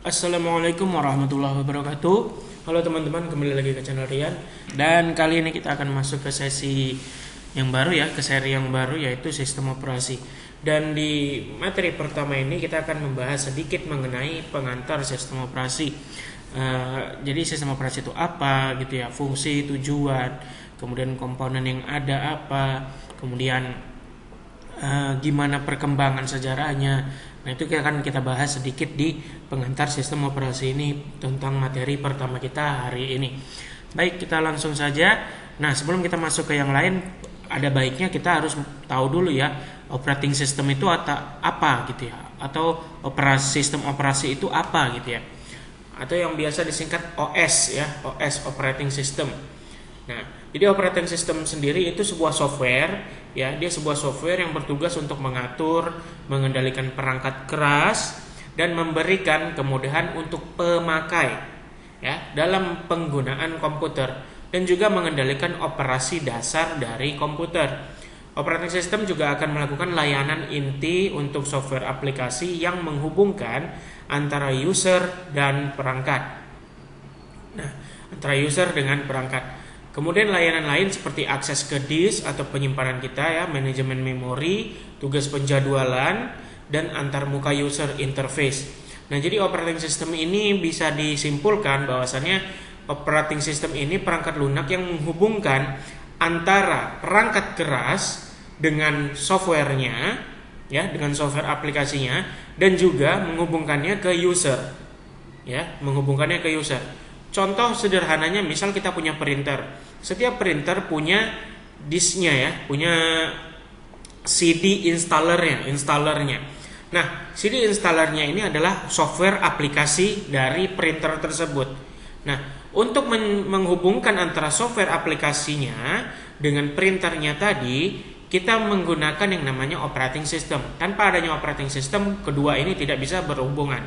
Assalamualaikum warahmatullahi wabarakatuh. Halo teman-teman, kembali lagi ke channel Rian. Dan kali ini kita akan masuk ke sesi yang baru ya, ke seri yang baru yaitu sistem operasi. Dan di materi pertama ini kita akan membahas sedikit mengenai pengantar sistem operasi. Jadi sistem operasi itu apa gitu ya, fungsi, tujuan, kemudian komponen yang ada apa, kemudian gimana perkembangan sejarahnya. Nah, itu akan kita bahas sedikit di pengantar sistem operasi ini tentang materi pertama kita hari ini. Baik, kita langsung saja. Nah, sebelum kita masuk ke yang lain, ada baiknya kita harus tahu dulu ya, operating system itu apa gitu ya, atau sistem operasi itu apa gitu ya, atau yang biasa disingkat OS ya, OS operating system. Nah, jadi operating system sendiri itu sebuah software ya, dia sebuah software yang bertugas untuk mengatur, mengendalikan perangkat keras dan memberikan kemudahan untuk pemakai ya dalam penggunaan komputer dan juga mengendalikan operasi dasar dari komputer. Operating system juga akan melakukan layanan inti untuk software aplikasi yang menghubungkan antara user dan perangkat. Nah, antara user dengan perangkat. Kemudian layanan lain seperti akses ke disk atau penyimpanan kita ya, manajemen memori, tugas penjadwalan, dan antarmuka user interface. Nah, jadi operating system ini bisa disimpulkan bahwasannya operating system ini perangkat lunak yang menghubungkan antara perangkat keras dengan softwarenya ya, dengan software aplikasinya, dan juga menghubungkannya ke user ya, menghubungkannya ke user. Contoh sederhananya, misal kita punya printer. Setiap printer punya disknya ya, punya CD installernya. Nah, CD installernya ini adalah software aplikasi dari printer tersebut. Nah, untuk menghubungkan antara software aplikasinya dengan printernya tadi, kita menggunakan yang namanya operating system. Tanpa adanya operating system, kedua ini tidak bisa berhubungan.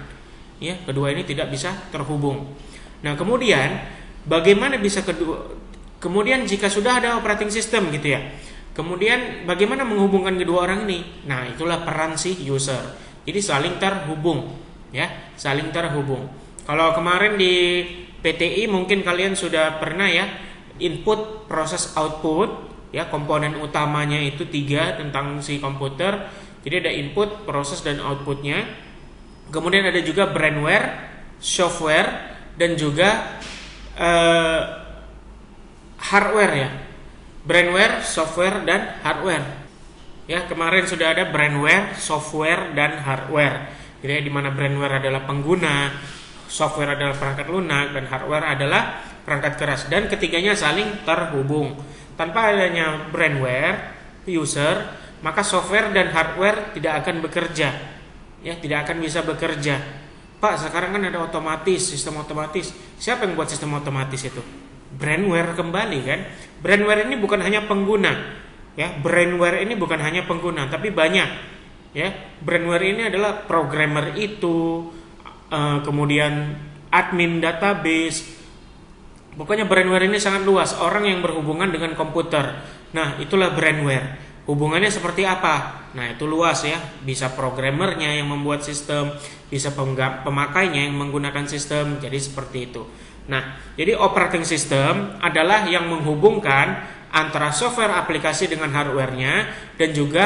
Ya, kedua ini tidak bisa terhubung. Nah, kemudian bagaimana bisa kemudian jika sudah ada operating system gitu ya, kemudian bagaimana menghubungkan kedua orang ini? Nah, itulah peran si user. Jadi saling terhubung ya, saling terhubung. Kalau kemarin di PTI mungkin kalian sudah pernah ya, input, proses, output ya, komponen utamanya itu 3 tentang si komputer. Jadi ada input, proses, dan outputnya. Kemudian ada juga brainware, software, dan juga hardware ya, brainware, software, dan hardware ya. Kemarin sudah ada brainware, software, dan hardware. Jadi di mana brainware adalah pengguna, software adalah perangkat lunak, dan hardware adalah perangkat keras, dan ketiganya saling terhubung. Tanpa adanya brainware, user, maka software dan hardware tidak akan bekerja ya, tidak akan bisa bekerja. Pak, sekarang kan ada otomatis, sistem otomatis. Siapa yang buat sistem otomatis itu? Brainware kembali kan. Brainware ini bukan hanya pengguna ya, brainware ini bukan hanya pengguna, tapi banyak ya. Brainware ini adalah programmer itu, kemudian admin database. Pokoknya brainware ini sangat luas, orang yang berhubungan dengan komputer. Nah, itulah brainware. Hubungannya seperti apa? Nah, itu luas ya. Bisa programmernya yang membuat sistem, bisa pemakainya yang menggunakan sistem. Jadi seperti itu. Nah, jadi operating system adalah yang menghubungkan antara software aplikasi dengan hardware-nya, dan juga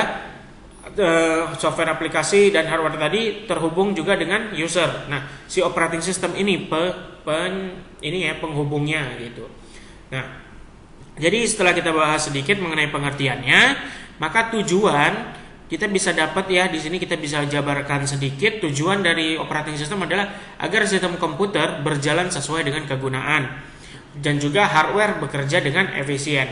software aplikasi dan hardware tadi terhubung juga dengan user. Nah, si operating system ini penghubungnya gitu. Nah, jadi setelah kita bahas sedikit mengenai pengertiannya, maka tujuan kita bisa dapat ya, di sini kita bisa jabarkan sedikit. Tujuan dari operating system adalah agar sistem komputer berjalan sesuai dengan kegunaan dan juga hardware bekerja dengan efisien.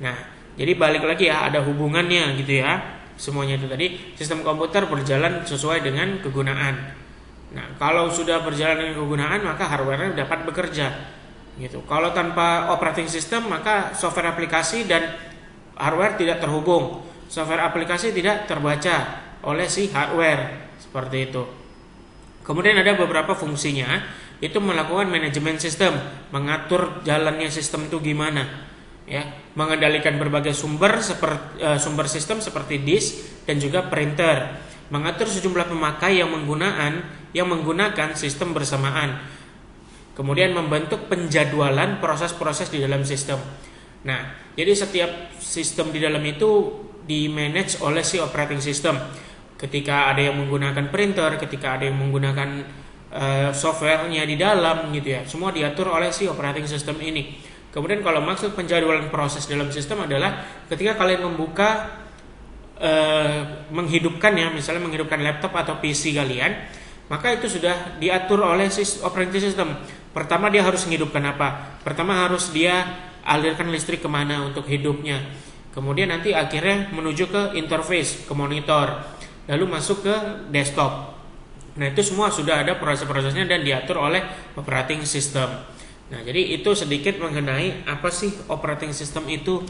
Nah, jadi balik lagi ya, ada hubungannya gitu ya. Semuanya itu tadi, sistem komputer berjalan sesuai dengan kegunaan. Nah, kalau sudah berjalan dengan kegunaan, maka hardware-nya dapat bekerja gitu. Kalau tanpa operating system, maka software aplikasi dan hardware tidak terhubung. Software aplikasi tidak terbaca oleh si hardware, seperti itu. Kemudian ada beberapa fungsinya, itu melakukan manajemen sistem, mengatur jalannya sistem itu gimana ya, mengendalikan berbagai sumber sistem seperti disk dan juga printer, mengatur sejumlah pemakai yang yang menggunakan sistem bersamaan. Kemudian membentuk penjadwalan proses-proses di dalam sistem. Nah, jadi setiap sistem di dalam itu di-manage oleh si operating system. Ketika ada yang menggunakan printer, ketika ada yang menggunakan softwarenya di dalam gitu ya, semua diatur oleh si operating system ini. Kemudian kalau maksud penjadwalan proses dalam sistem adalah ketika kalian membuka menghidupkan ya, misalnya menghidupkan laptop atau PC kalian, maka itu sudah diatur oleh si operating system. Pertama dia harus menghidupkan apa? Pertama harus dia alirkan listrik kemana untuk hidupnya. Kemudian nanti akhirnya menuju ke interface, ke monitor, lalu masuk ke desktop. Nah itu semua sudah ada proses-prosesnya dan diatur oleh operating system. Nah jadi itu sedikit mengenai apa sih operating system itu.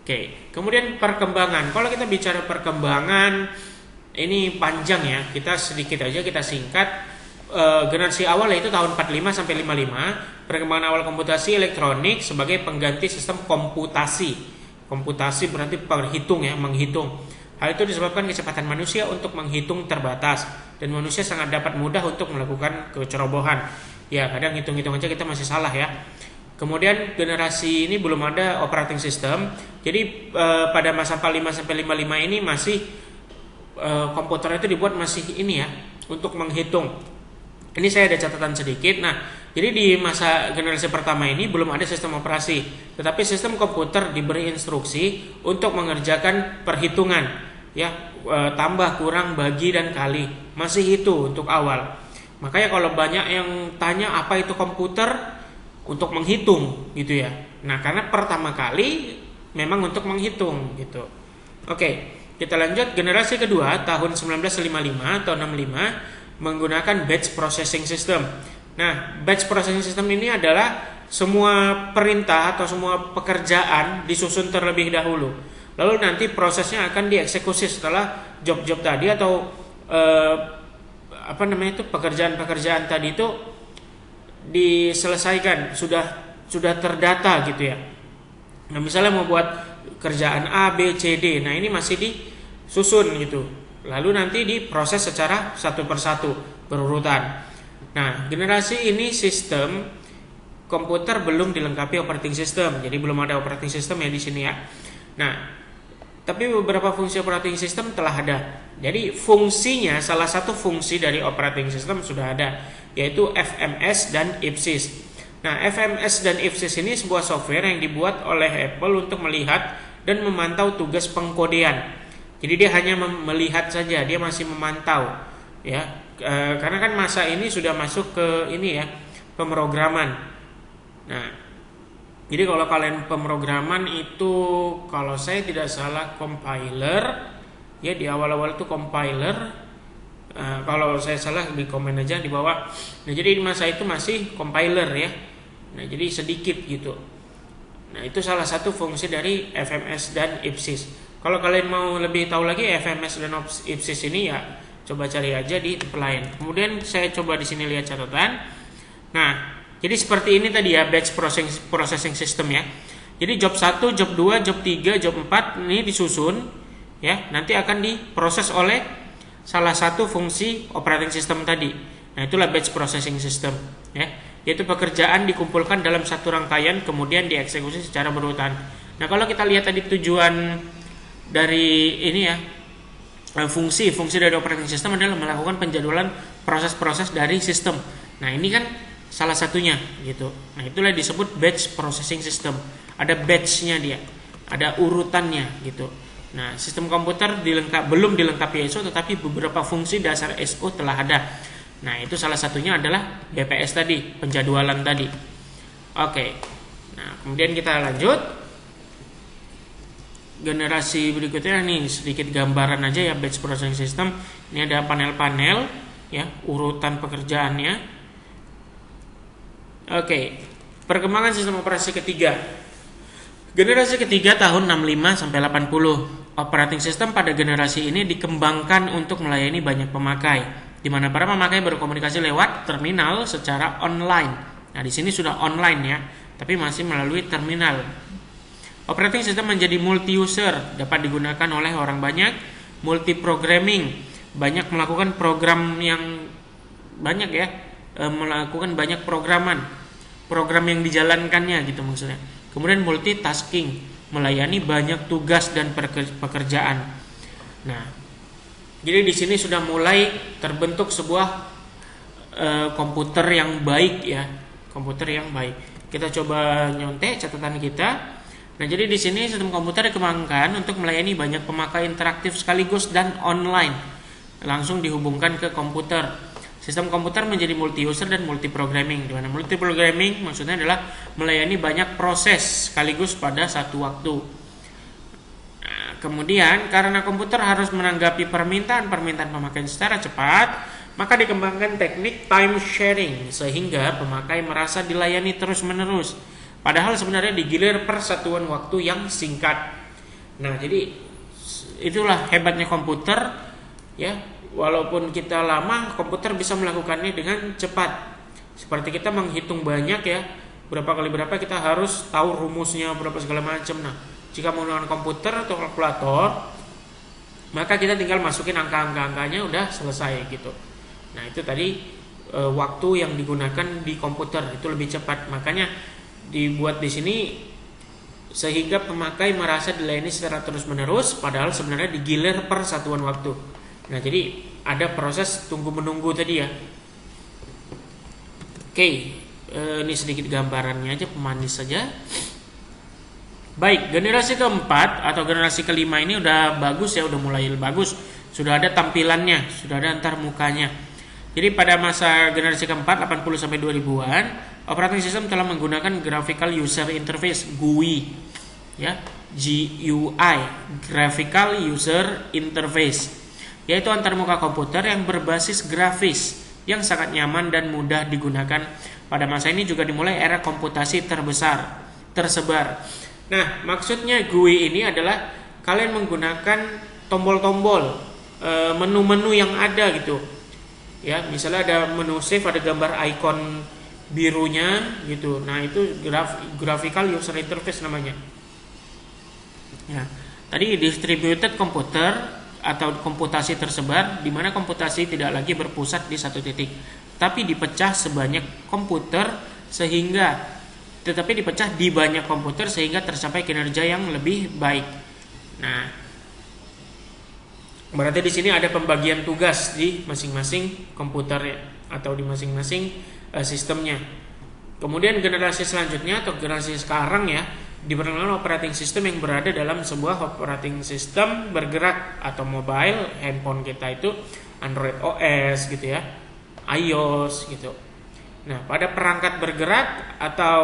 Oke, kemudian perkembangan. Kalau kita bicara perkembangan, ini panjang ya. Kita sedikit aja kita singkat. Generasi awal yaitu tahun 45 sampai 55, perkembangan awal komputasi elektronik sebagai pengganti sistem komputasi. Komputasi berarti perhitung ya, menghitung. Hal itu disebabkan kecepatan manusia untuk menghitung terbatas dan manusia sangat dapat mudah untuk melakukan kecerobohan. Ya, kadang hitung-hitung aja kita masih salah ya. Kemudian generasi ini belum ada operating system. Jadi pada masa 45 sampai 55 ini masih komputer itu dibuat masih ini ya, untuk menghitung. Ini saya ada catatan sedikit. Nah, jadi di masa generasi pertama ini belum ada sistem operasi, tetapi sistem komputer diberi instruksi untuk mengerjakan perhitungan, ya, tambah, kurang, bagi dan kali. Masih itu untuk awal. Makanya kalau banyak yang tanya apa itu komputer, untuk menghitung gitu ya. Nah, karena pertama kali memang untuk menghitung gitu. Oke, kita lanjut generasi kedua tahun 1955 atau 65 menggunakan batch processing system. Nah, batch processing system ini adalah semua perintah atau semua pekerjaan disusun terlebih dahulu. Lalu nanti prosesnya akan dieksekusi setelah job-job tadi atau pekerjaan-pekerjaan tadi itu diselesaikan, sudah terdata gitu ya. Nah, misalnya mau buat kerjaan A, B, C, D. Nah, ini masih disusun gitu. Lalu nanti diproses secara satu persatu berurutan. Nah, generasi ini sistem komputer belum dilengkapi operating system. Jadi belum ada operating system ya di sini ya. Nah, tapi beberapa fungsi operating system telah ada. Jadi fungsinya, salah satu fungsi dari operating system sudah ada, yaitu FMS dan IPSYS. Nah, FMS dan IPSYS ini sebuah software yang dibuat oleh Apple untuk melihat dan memantau tugas pengkodean. Jadi dia hanya melihat saja, dia masih memantau, ya. Karena kan masa ini sudah masuk ke ini ya, pemrograman. Nah, jadi kalau kalian pemrograman itu, kalau saya tidak salah compiler, ya di awal-awal itu compiler. Kalau saya salah di komen aja di bawah. Nah, jadi di masa itu masih compiler ya. Nah, jadi sedikit gitu. Nah, itu salah satu fungsi dari FMS dan IPSYS. Kalau kalian mau lebih tahu lagi FMS dan IPSYS ini ya coba cari aja di tempat lain. Kemudian saya coba di sini lihat catatan. Nah, jadi seperti ini tadi ya batch processing system ya. Jadi job 1, job 2, job 3, job 4 ini disusun ya, nanti akan diproses oleh salah satu fungsi operating system tadi. Nah, itulah batch processing system ya. Yaitu pekerjaan dikumpulkan dalam satu rangkaian kemudian dieksekusi secara berurutan. Nah, kalau kita lihat tadi tujuan dari ini ya, fungsi dari operating system adalah melakukan penjadwalan proses-proses dari sistem. Nah, ini kan salah satunya gitu. Nah, itulah disebut batch processing system. Ada batch-nya dia, ada urutannya gitu. Nah, sistem komputer belum dilengkapi ISO, tetapi beberapa fungsi dasar ISO telah ada. Nah, itu salah satunya adalah BPS tadi, penjadwalan tadi. Oke. Nah, kemudian kita lanjut. Generasi berikutnya nih, sedikit gambaran aja ya batch processing system. Ini ada panel-panel ya, urutan pekerjaannya. Oke. Perkembangan sistem operasi ketiga. Generasi ketiga tahun 65 sampai 80. Operating system pada generasi ini dikembangkan untuk melayani banyak pemakai, di mana para pemakai berkomunikasi lewat terminal secara online. Nah, di sini sudah online ya, tapi masih melalui terminal. Operating system menjadi multi-user, dapat digunakan oleh orang banyak, multi-programming, banyak melakukan program yang banyak ya, melakukan banyak program yang dijalankannya gitu maksudnya. Kemudian multitasking, melayani banyak tugas dan pekerjaan. Nah, jadi di sini sudah mulai terbentuk sebuah komputer yang baik ya, komputer yang baik. Kita coba nyontek catatan kita. Nah, jadi di sini sistem komputer dikembangkan untuk melayani banyak pemakai interaktif sekaligus dan online, langsung dihubungkan ke komputer. Sistem komputer menjadi multi-user dan multi-programming. Di mana multi-programming maksudnya adalah melayani banyak proses sekaligus pada satu waktu. Nah, kemudian karena komputer harus menanggapi permintaan pemakaian secara cepat, maka dikembangkan teknik time sharing sehingga pemakai merasa dilayani terus-menerus. Padahal sebenarnya digilir per satuan waktu yang singkat. Nah, jadi itulah hebatnya komputer ya. Walaupun kita lama, komputer bisa melakukannya dengan cepat. Seperti kita menghitung banyak ya, berapa kali berapa kita harus tahu rumusnya berapa segala macam. Nah, jika menggunakan komputer atau kalkulator, maka kita tinggal masukin angka-angkanya udah selesai gitu. Nah, itu tadi waktu yang digunakan di komputer itu lebih cepat. Makanya dibuat di sini sehingga pemakai merasa dilayani secara terus-menerus, padahal sebenarnya digilir per satuan waktu. Nah, jadi ada proses tunggu-menunggu tadi ya. Oke, ini sedikit gambarannya aja, pemanis saja. Baik, generasi keempat atau generasi kelima ini udah bagus ya, udah mulai bagus. Sudah ada tampilannya, sudah ada antar mukanya. Jadi pada masa generasi keempat 80 sampai 2000-an, operating system telah menggunakan graphical user interface (GUI). Ya, GUI, graphical user interface, yaitu antarmuka komputer yang berbasis grafis yang sangat nyaman dan mudah digunakan. Pada masa ini juga dimulai era komputasi tersebar. Nah, maksudnya GUI ini adalah kalian menggunakan tombol-tombol, menu-menu yang ada gitu. Ya, misalnya ada menu save, ada gambar icon birunya gitu. Nah, itu graphical user interface namanya. Ya, tadi distributed computer atau komputasi tersebar, di mana komputasi tidak lagi berpusat di satu titik, tapi dipecah di banyak komputer sehingga tercapai kinerja yang lebih baik. Nah, berarti di sini ada pembagian tugas di masing-masing komputer atau di masing-masing sistemnya. Kemudian generasi selanjutnya atau generasi sekarang ya, diperkenalkan operating system yang berada dalam sebuah operating system bergerak atau mobile, handphone kita itu Android OS gitu ya, iOS gitu. Nah, pada perangkat bergerak atau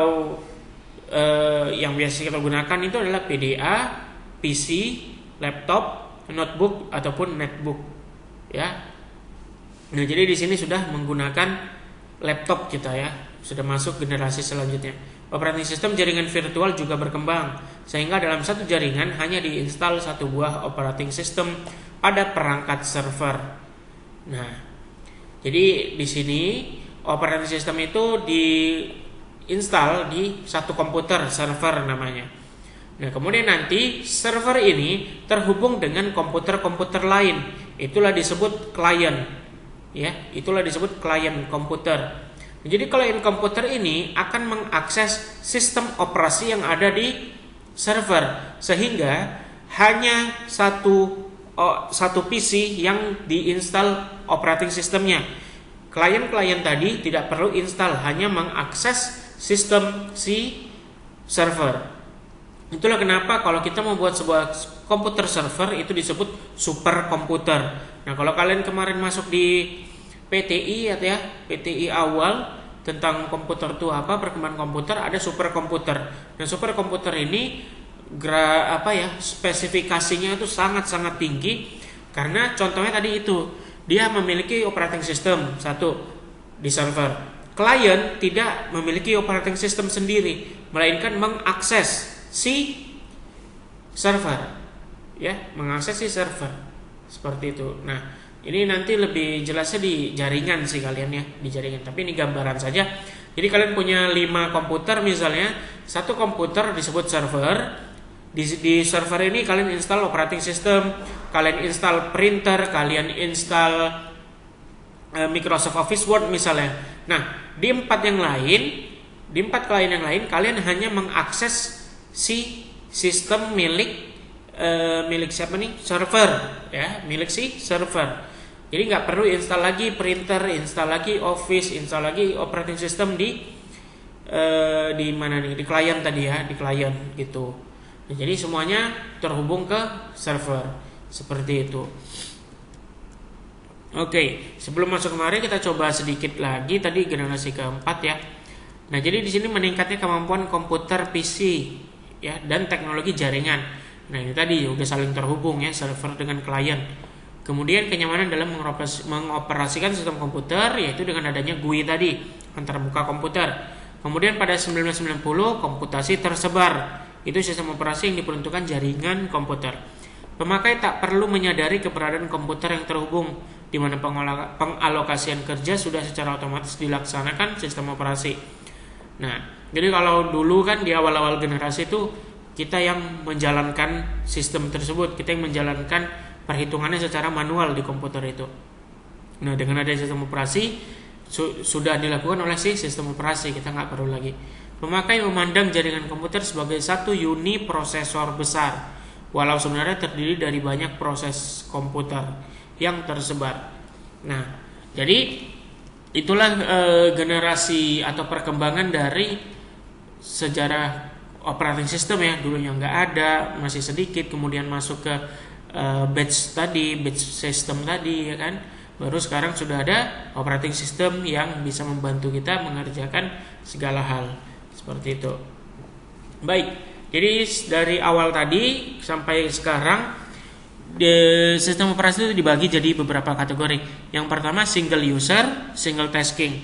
yang biasa kita gunakan itu adalah PDA, PC, laptop, notebook ataupun netbook ya. Nah, jadi di sini sudah menggunakan laptop kita ya, sudah masuk generasi selanjutnya. Operating system jaringan virtual juga berkembang, sehingga dalam satu jaringan hanya diinstal satu buah operating system pada perangkat server. Nah, jadi di sini operating system itu diinstal di satu komputer server namanya. Nah, kemudian nanti server ini terhubung dengan komputer-komputer lain. Itulah disebut klien. Ya, itulah disebut klien komputer. Jadi klien komputer ini akan mengakses sistem operasi yang ada di server, sehingga hanya satu PC yang diinstal operating systemnya. Klien-klien tadi tidak perlu install, hanya mengakses sistem si server. Itulah kenapa kalau kita membuat sebuah komputer server itu disebut superkomputer. Nah, kalau kalian kemarin masuk di PTI atau ya, PTI awal tentang komputer itu apa, perkembangan komputer, ada superkomputer. Nah, superkomputer ini spesifikasinya itu sangat-sangat tinggi karena contohnya tadi itu dia memiliki operating system satu di server. Klien tidak memiliki operating system sendiri, melainkan mengakses si server. Ya, mengakses si server. Seperti itu. Nah, ini nanti lebih jelasnya di jaringan sih kalian ya, di jaringan. Tapi ini gambaran saja. Jadi kalian punya 5 komputer misalnya, satu komputer disebut server. Di server ini kalian install operating system, kalian install printer, kalian install Microsoft Office Word misalnya. Nah, di empat klien yang lain kalian hanya mengakses si sistem milik siapa nih? Server, ya, milik si server. Jadi nggak perlu install lagi printer, install lagi Office, install lagi operating system di mana nih? Di klien tadi ya, di klien gitu. Nah, jadi semuanya terhubung ke server seperti itu. Oke, sebelum masuk kemarin kita coba sedikit lagi tadi generasi keempat ya. Nah, jadi di sini meningkatnya kemampuan komputer PC ya dan teknologi jaringan. Nah, ini tadi udah saling terhubung ya server dengan klien. Kemudian kenyamanan dalam mengoperasikan sistem komputer yaitu dengan adanya GUI tadi, antarmuka komputer. Kemudian pada 1990 komputasi tersebar. Itu sistem operasi yang diperuntukkan jaringan komputer. Pemakai tak perlu menyadari keberadaan komputer yang terhubung, di mana pengalokasian kerja sudah secara otomatis dilaksanakan sistem operasi. Nah, jadi kalau dulu kan di awal-awal generasi itu kita yang menjalankan sistem tersebut, kita yang menjalankan perhitungannya secara manual di komputer itu. Nah, dengan adanya sistem operasi sudah dilakukan oleh si sistem operasi, kita nggak perlu lagi. Pemakai memandang jaringan komputer sebagai satu unit prosesor besar, walau sebenarnya terdiri dari banyak proses komputer yang tersebar. Nah, jadi itulah generasi atau perkembangan dari sejarah operating system ya. Dulunya nggak ada, masih sedikit, kemudian masuk ke batch system tadi ya kan. Baru sekarang sudah ada operating system yang bisa membantu kita mengerjakan segala hal seperti itu. Baik, jadi dari awal tadi sampai sekarang sistem operasi itu dibagi jadi beberapa kategori. Yang pertama single user, single tasking.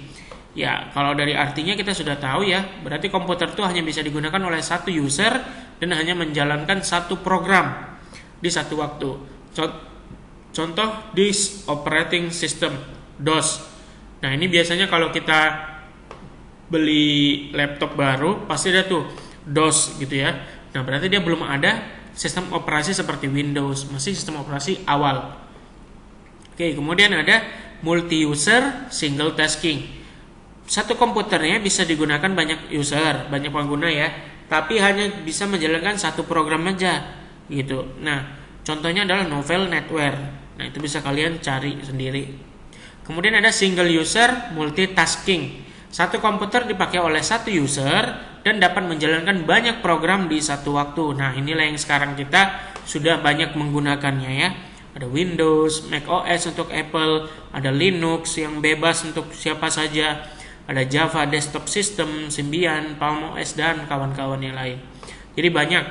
Ya, kalau dari artinya kita sudah tahu ya, berarti komputer itu hanya bisa digunakan oleh satu user dan hanya menjalankan satu program di satu waktu. Contoh disk operating system DOS. Nah, ini biasanya kalau kita beli laptop baru pasti ada tuh DOS gitu ya. Nah, berarti dia belum ada sistem operasi seperti Windows, masih sistem operasi awal. Oke, kemudian ada multi user, single tasking. Satu komputernya bisa digunakan banyak user, banyak pengguna ya, tapi hanya bisa menjalankan satu program aja gitu. Nah, contohnya adalah Novell NetWare. Nah, itu bisa kalian cari sendiri. Kemudian ada single user, multitasking. Satu komputer dipakai oleh satu user dan dapat menjalankan banyak program di satu waktu. Nah, inilah yang sekarang kita sudah banyak menggunakannya ya. Ada Windows, Mac OS untuk Apple, ada Linux yang bebas untuk siapa saja, ada Java Desktop System, Symbian, Palm OS dan kawan-kawan yang lain. Jadi banyak,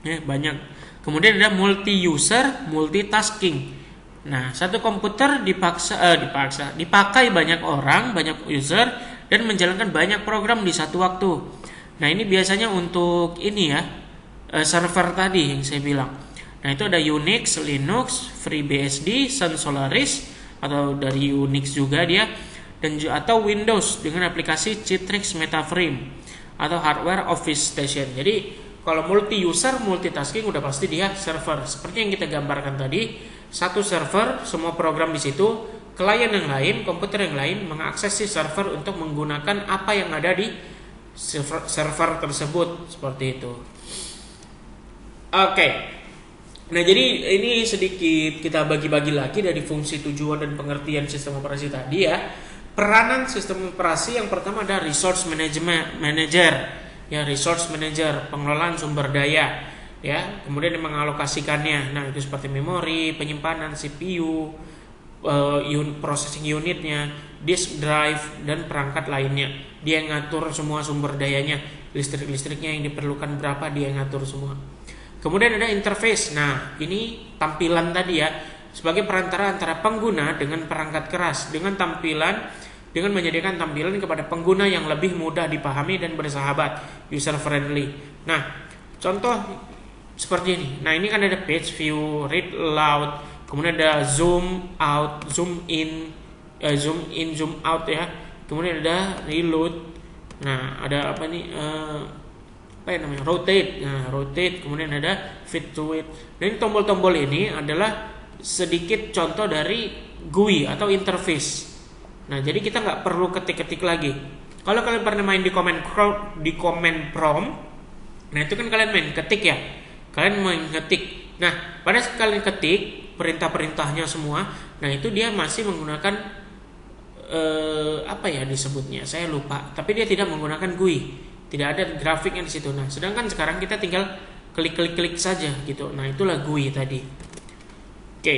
ya banyak. Kemudian ada multi user, multitasking. Nah, satu komputer dipakai banyak orang, banyak user dan menjalankan banyak program di satu waktu. Nah, ini biasanya untuk ini ya, server tadi yang saya bilang. Nah, itu ada Unix, Linux, FreeBSD, Sun Solaris atau dari Unix juga dia, dan atau Windows dengan aplikasi Citrix MetaFrame atau hardware Office Station. Jadi kalau multi user, multitasking udah pasti dia server. Seperti yang kita gambarkan tadi, satu server, semua program di situ, klien yang lain, komputer yang lain mengakses si server untuk menggunakan apa yang ada di server tersebut, seperti itu. Oke. Nah, jadi ini sedikit kita bagi-bagi lagi dari fungsi, tujuan dan pengertian sistem operasi tadi ya. Peranan sistem operasi yang pertama ada resource manager. Ya, resource manager, pengelolaan sumber daya ya, kemudian mengalokasikannya. Nah, itu seperti memori, penyimpanan, CPU, processing unitnya, disk drive dan perangkat lainnya. Dia yang ngatur semua sumber dayanya, listriknya yang diperlukan berapa, dia yang ngatur semua. Kemudian ada interface. Nah, ini tampilan tadi ya, sebagai perantara antara pengguna dengan perangkat keras, dengan menyediakan tampilan kepada pengguna yang lebih mudah dipahami dan bersahabat, user friendly. Nah, contoh seperti ini. Nah, ini kan ada page view, read aloud, kemudian ada zoom out, zoom in, zoom out ya. Kemudian ada reload. Nah, ada apa nih? Apa yang namanya? Rotate. Nah, rotate. Kemudian ada fit to it. Nah, ini tombol-tombol ini adalah sedikit contoh dari GUI atau interface Nah, jadi kita nggak perlu ketik-ketik lagi. Kalau kalian pernah main di command prompt, nah itu kan kalian main ketik ya. Kalian main ketik. Nah, pada saat kalian ketik perintah-perintahnya semua, nah itu dia masih menggunakan apa ya disebutnya? Saya lupa. Tapi dia tidak menggunakan GUI. Tidak ada grafiknya di situ. Nah, sedangkan sekarang kita tinggal klik saja gitu. Nah, itulah GUI tadi. Oke.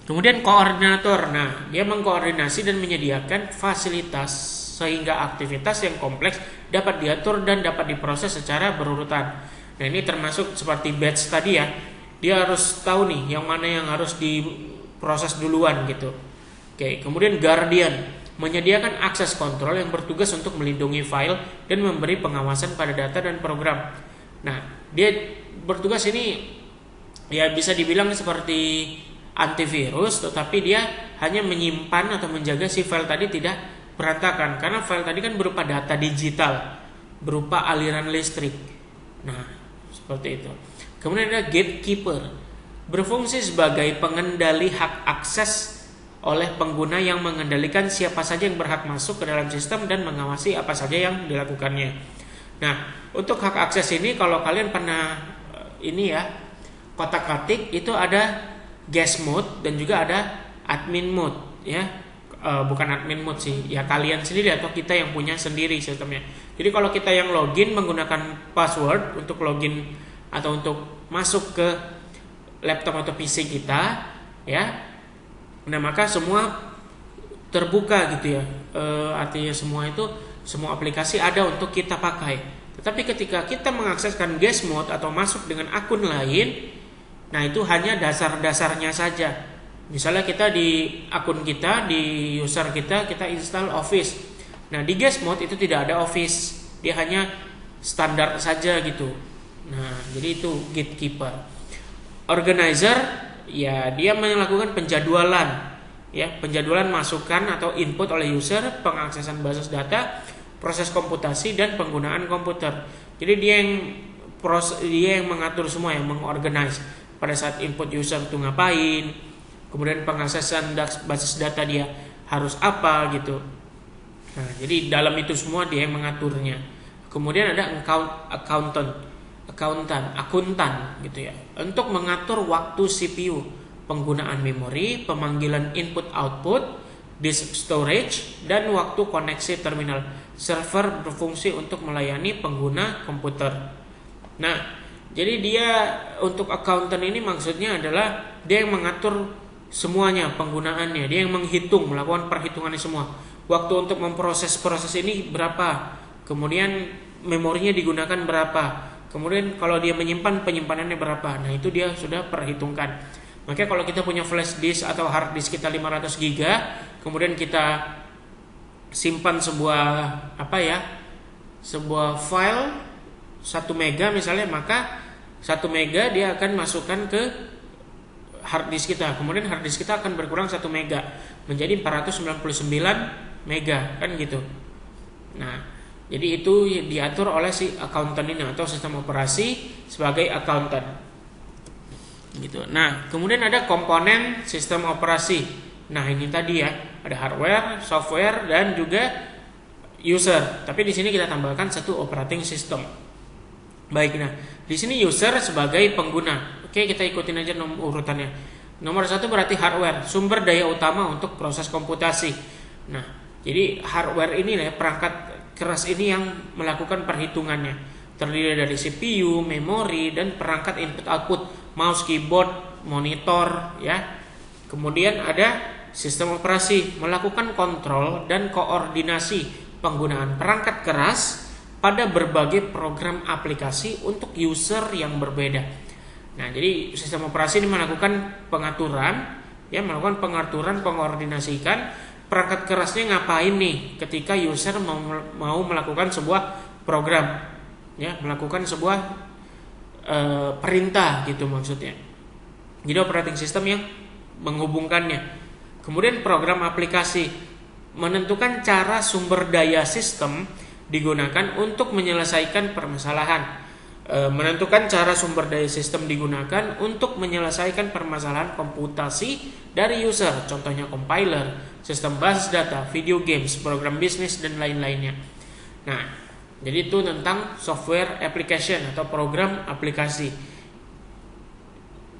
Kemudian koordinator. Nah, dia mengkoordinasi dan menyediakan fasilitas sehingga aktivitas yang kompleks dapat diatur dan dapat diproses secara berurutan. Nah, ini termasuk seperti batch tadi ya. Dia harus tahu nih yang mana yang harus diproses duluan gitu. Oke, kemudian guardian menyediakan akses kontrol yang bertugas untuk melindungi file dan memberi pengawasan pada data dan program. Nah, dia bertugas ini ya bisa dibilang seperti antivirus, tetapi dia hanya menyimpan atau menjaga si file tadi tidak berantakan, karena file tadi kan berupa data digital, berupa aliran listrik. Nah, seperti itu. Kemudian ada gatekeeper, berfungsi sebagai pengendali hak akses oleh pengguna yang mengendalikan siapa saja yang berhak masuk ke dalam sistem dan mengawasi apa saja yang dilakukannya. Nah, untuk hak akses ini kalau kalian pernah ini ya, kotak-katik itu ada guest mode dan juga ada admin mode ya. Bukan admin mode sih, ya kalian sendiri atau kita yang punya sendiri sistemnya. Jadi kalau kita yang login menggunakan password untuk login atau untuk masuk ke laptop atau PC kita ya, nah maka semua terbuka gitu ya. Artinya semua aplikasi ada untuk kita pakai. Tetapi ketika kita mengakseskan guest mode atau masuk dengan akun lain, nah itu hanya dasar-dasarnya saja. Misalnya kita di akun kita, di user kita install Office. Nah di guest mode itu tidak ada Office, dia hanya standar saja gitu. Nah jadi itu gatekeeper. Organizer, ya dia melakukan penjadwalan, ya penjadwalan masukan atau input oleh user, pengaksesan basis data, proses komputasi dan penggunaan komputer. Jadi dia yang mengatur semua, yang mengorganize pada saat input user itu ngapain, kemudian pengaksesan basis data dia harus apa gitu. Nah, jadi dalam itu semua dia yang mengaturnya. Kemudian ada akuntan gitu ya, untuk mengatur waktu CPU, penggunaan memori, pemanggilan input output, disk storage, dan waktu koneksi terminal. Server berfungsi untuk melayani pengguna komputer. Nah, jadi dia untuk accountant ini maksudnya adalah dia yang mengatur semuanya, penggunaannya, dia yang menghitung, melakukan perhitungannya semua. Waktu untuk memproses ini berapa, kemudian memorinya digunakan berapa, kemudian kalau dia menyimpan penyimpanannya berapa. Nah itu dia sudah perhitungkan. Makanya kalau kita punya flash disk atau hard disk kita 500 GB, kemudian kita simpan sebuah file 1 mega misalnya, maka 1 mega dia akan masukkan ke hard disk kita. Kemudian hard disk kita akan berkurang 1 mega menjadi 499 mega kan gitu. Nah, jadi itu diatur oleh si accountant ini atau sistem operasi sebagai accountant. Gitu. Nah, kemudian ada komponen sistem operasi. Nah, ini tadi ya, ada hardware, software dan juga user. Tapi di sini kita tambahkan satu operating system. Baik, nah, di sini user sebagai pengguna. Oke, kita ikutin aja urutannya. Nomor 1 berarti hardware, sumber daya utama untuk proses komputasi. Nah, jadi hardware ini ya, perangkat keras ini yang melakukan perhitungannya. Terdiri dari CPU, memori, dan perangkat input output, mouse, keyboard, monitor, ya. Kemudian ada sistem operasi, melakukan kontrol dan koordinasi penggunaan perangkat keras pada berbagai program aplikasi untuk user yang berbeda. Nah, jadi sistem operasi ini melakukan pengaturan, ya, pengordinasikan perangkat kerasnya ngapain nih ketika user mau melakukan sebuah program, ya, melakukan sebuah perintah gitu maksudnya. Jadi operating system yang menghubungkannya. Kemudian program aplikasi menentukan cara sumber daya sistem digunakan untuk menyelesaikan permasalahan. menentukan cara sumber daya sistem digunakan untuk menyelesaikan permasalahan komputasi dari user, contohnya compiler, sistem basis data, video games, program bisnis, dan lain-lainnya. Nah, jadi itu tentang software application atau program aplikasi.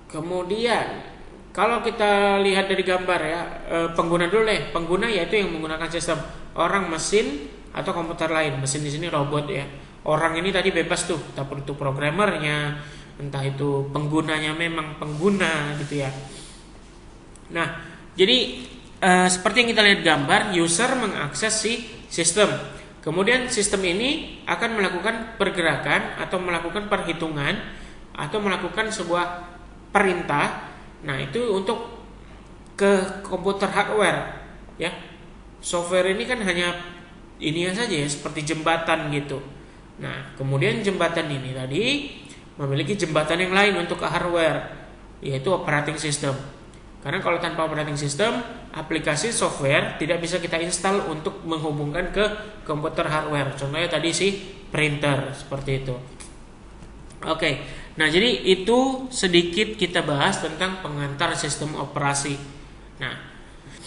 Kemudian kalau kita lihat dari gambar ya, pengguna dulu deh. Pengguna yaitu yang menggunakan sistem, orang, mesin, atau komputer lain. Mesin di sini robot ya. Orang ini tadi bebas tuh, entah itu programmernya, entah itu penggunanya memang pengguna gitu ya. Nah, jadi seperti yang kita lihat gambar, user mengakses si sistem. Kemudian sistem ini akan melakukan pergerakan atau melakukan perhitungan atau melakukan sebuah perintah. Nah, itu untuk ke komputer hardware ya. Software ini kan hanya ini saja ya, seperti jembatan gitu. Nah, kemudian jembatan ini tadi memiliki jembatan yang lain untuk ke hardware, yaitu operating system. Karena kalau tanpa operating system, aplikasi software tidak bisa kita install untuk menghubungkan ke komputer hardware. Contohnya tadi si printer seperti itu. Oke, nah jadi itu sedikit kita bahas tentang pengantar sistem operasi. Nah,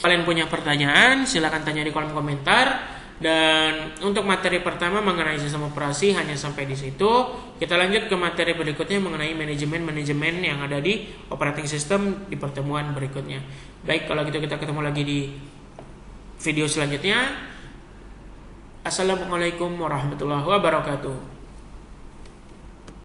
kalian punya pertanyaan, silakan tanya di kolom komentar. Dan untuk materi pertama mengenai sistem operasi hanya sampai di situ. Kita lanjut ke materi berikutnya mengenai manajemen yang ada di operating system di pertemuan berikutnya. Baik, kalau gitu kita ketemu lagi di video selanjutnya. Assalamualaikum warahmatullahi wabarakatuh.